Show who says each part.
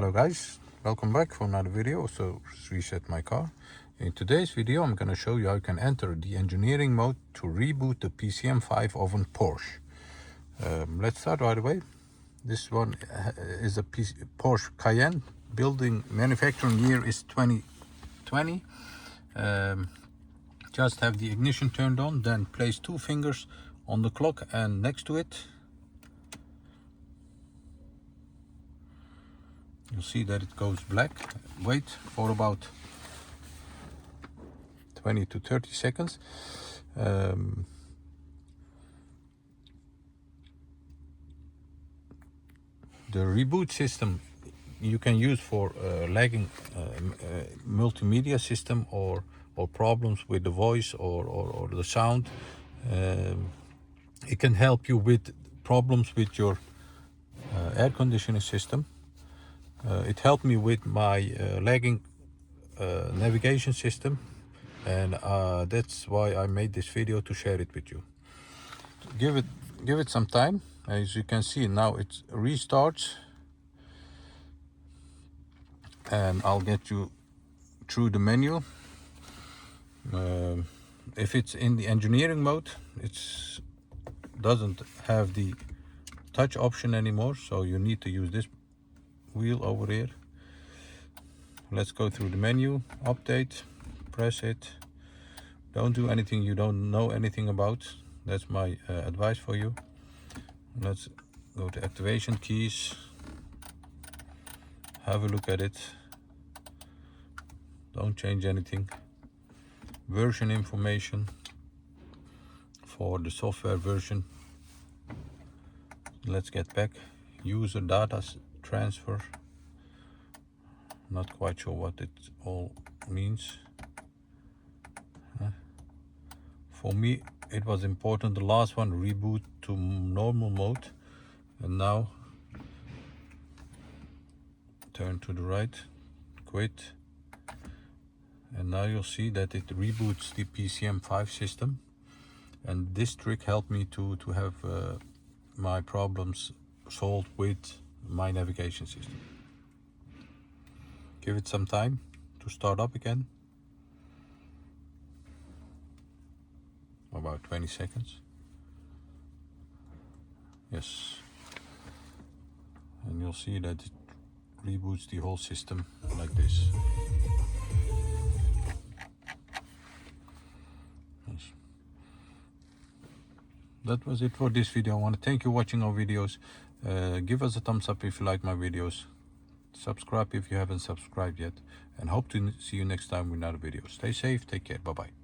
Speaker 1: Hello guys, welcome back for another video. So reset my car. In today's video I'm going to show you how you can enter the engineering mode to reboot the PCM 5 of a Porsche. Let's start right away. This one is a Porsche Cayenne. Building manufacturing year is 2020. Just have the ignition turned on, then place 2 fingers on the clock and next to it you'll see that it goes black. Wait for about 20 to 30 seconds. The reboot system you can use for lagging multimedia system or problems with the voice or the sound. It can help you with problems with your air conditioning system. It helped me with my lagging navigation system, and that's why I made this video, to share it with you. Give it some time. As you can see now it restarts, and I'll get you through the menu. If it's in the engineering mode, it doesn't have the touch option anymore, so you need to use this wheel over here. Let's go through the menu. Update, press it. Don't do anything you don't know anything about. That's my advice for you. Let's go to activation keys, have a look at it. Don't change anything. Version information for the software version. Let's get back. User data transfer. Not quite sure what it all means. For me it was important, the last one, reboot to normal mode, and now turn to the right, quit, and now you'll see that it reboots the PCM 5 system. And this trick helped me to have my problems solved with my navigation system. Give it some time to start up again. About 20 seconds. Yes. And you'll see that it reboots the whole system like this. Yes. That was it for this video. I want to thank you for watching our videos. Give us a thumbs up if you like my videos. Subscribe if you haven't subscribed yet, and hope to see you next time with another video. Stay safe, take care, bye bye.